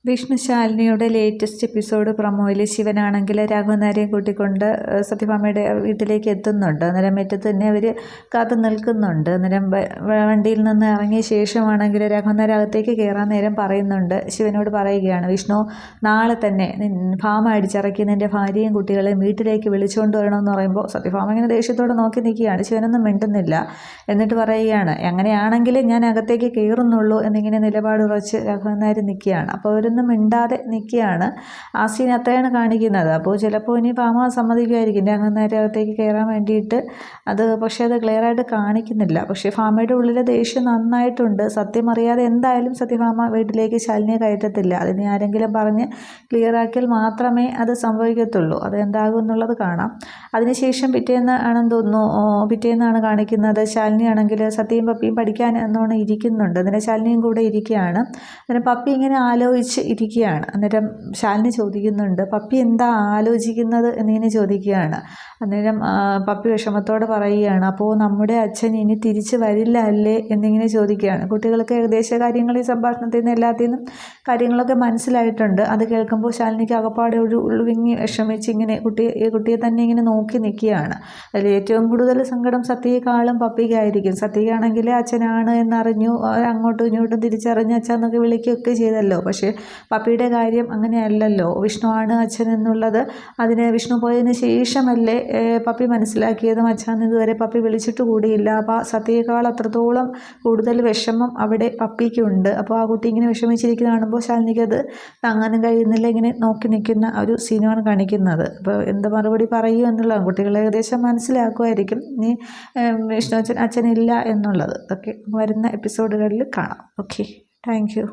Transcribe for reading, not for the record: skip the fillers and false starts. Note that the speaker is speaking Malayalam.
വിഷ്ണുശാലിനിയുടെ ലേറ്റസ്റ്റ് എപ്പിസോഡ് പ്രൊമോയിൽ ശിവനാണെങ്കിൽ രാഘവനാരെയും കൂട്ടിക്കൊണ്ട് സത്യഭാമയുടെ വീട്ടിലേക്ക് എത്തുന്നുണ്ട്. അന്നേരം മുറ്റത്ത് തന്നെ അവർ കാത്തു നിൽക്കുന്നുണ്ട്. അന്നേരം വണ്ടിയിൽ നിന്ന് ഇറങ്ങിയ ശേഷമാണെങ്കിൽ രാഘവനാർ അകത്തേക്ക് കയറാൻ നേരം പറയുന്നുണ്ട്, ശിവനോട് പറയുകയാണ്, വിഷ്ണു നാളെ തന്നെ ഭാമ അടിച്ചിറക്കി നിൻ്റെ ഭാര്യയും കുട്ടികളെയും വീട്ടിലേക്ക് വിളിച്ചുകൊണ്ട് വരണമെന്ന് പറയുമ്പോൾ സത്യഭാമ ഇങ്ങനെ ദേഷ്യത്തോടെ നോക്കി നിൽക്കുകയാണ്. ശിവനൊന്നും മിണ്ടുന്നില്ല. എന്നിട്ട് പറയുകയാണ്, അങ്ങനെയാണെങ്കിൽ ഞാൻ അകത്തേക്ക് കയറുന്നുള്ളൂ എന്നിങ്ങനെ നിലപാട് ഉറച്ച് രാഘവനാർ നിൽക്കുകയാണ്. അപ്പോൾ അവരൊന്നും മിണ്ടാതെ നിൽക്കുകയാണ്. ആ സീൻ അത്രയാണ് കാണിക്കുന്നത്. അപ്പോൾ ചിലപ്പോൾ ഇനി ഭാമ സമ്മതിക്കുമായിരിക്കും രാഘവനാരകത്തേക്ക് കയറാൻ വേണ്ടിയിട്ട്. പക്ഷേ അത് ക്ലിയറായിട്ട് കാണിക്കുന്നില്ല. പക്ഷേ ഭാമയുടെ ഉള്ളിലെ ദേഷ്യം നന്നായിട്ടുണ്ട്. സത്യം അറിയാതെ എന്തായാലും സത്യഭാമ വീട്ടിലേക്ക് ശാലിനിയെ കയറ്റത്തില്ല. അതിന് ആരെങ്കിലും പറഞ്ഞ് ക്ലിയറാക്കിയാൽ മാത്രമേ അത് സംഭവിക്കത്തുള്ളൂ. അത് എന്താകും എന്നുള്ളത് കാണാം. അതിനുശേഷം പിറ്റേന്ന് ആണെന്ന് തോന്നുന്നു, പിറ്റേന്നാണ് കാണിക്കുന്നത്. ശാലിനി ആണെങ്കിൽ സത്യയും പപ്പിയും പഠിക്കാൻ എന്നോണം ഇരിക്കുന്നുണ്ട്. അന്നേരം ശാലിനിയും കൂടെ ഇരിക്കുകയാണ്. അന്നേരം പപ്പി ഇങ്ങനെ ആലോചിച്ച് ഇരിക്കുകയാണ്. അന്നേരം ശാലിനി ചോദിക്കുന്നുണ്ട്, പപ്പി എന്താ ആലോചിക്കുന്നത് എന്നിങ്ങനെ ചോദിക്കുകയാണ്. അന്നേരം പപ്പി വിഷമത്തോടെ പറയുകയാണ്, അപ്പോൾ നമ്മുടെ അച്ഛൻ ഇനി തിരിച്ച് വരില്ല അല്ലേ എന്നിങ്ങനെ ചോദിക്കുകയാണ്. കുട്ടികൾക്ക് ഏകദേശ കാര്യങ്ങൾ ഈ സംഭാഷണത്തിൽ നിന്ന് എല്ലാത്തിൽ നിന്നും കാര്യങ്ങളൊക്കെ മനസ്സിലായിട്ടുണ്ട്. അത് കേൾക്കുമ്പോൾ ശാലിനിക്ക് അകപ്പാടെ ഒരു ഉൾവിങ്ങി വിഷമിച്ച് ഇങ്ങനെ കുട്ടിയെ തന്നെ ഇങ്ങനെ നോക്കി നിൽക്കുകയാണ്. അതിൽ ഏറ്റവും കൂടുതൽ സങ്കടം സത്യയെക്കാളും പപ്പിക്കായിരിക്കും. സത്യയാണെങ്കിൽ അച്ഛനാണ് എന്നറിഞ്ഞു, അങ്ങോട്ടും ഇങ്ങോട്ടും തിരിച്ചറിഞ്ഞ് അച്ഛൻ എന്നൊക്കെ വിളിക്കുകയൊക്കെ ചെയ്തല്ലോ. പക്ഷേ പപ്പിയുടെ കാര്യം അങ്ങനെയല്ലല്ലോ. വിഷ്ണുവാണ് അച്ഛൻ എന്നുള്ളത് അതിന് വിഷ്ണു പോയതിന് ശേഷമല്ലേ പപ്പി മനസ്സിലാക്കിയതും. അച്ഛൻ ഇതുവരെ പപ്പി വിളിച്ചിട്ട് കൂടിയില്ല. അപ്പോൾ സത്യയേക്കാൾ അത്രത്തോളം കൂടുതൽ വിഷമം അവിടെ പപ്പിക്കുണ്ട്. അപ്പോൾ ആ കുട്ടി ഇങ്ങനെ വിഷമിച്ചിരിക്കുന്ന കാണുമ്പോൾ ശാലിനിക്ക് അത് താങ്ങാനും കഴിയുന്നില്ല. ഇങ്ങനെ നോക്കി നിൽക്കുന്ന ഒരു സീനാണ് കാണിക്കുന്നത്. അപ്പോൾ എന്ത് മറുപടി പറയൂ എന്നുള്ളതാണ്. കുട്ടികൾ ഏകദേശം മനസ്സിലാക്കുമായിരിക്കും ഇനി വിഷ്ണു അച്ഛനില്ല എന്നുള്ളത്. ഒക്കെ വരുന്ന എപ്പിസോഡുകളിൽ കാണാം. Okay, thank you.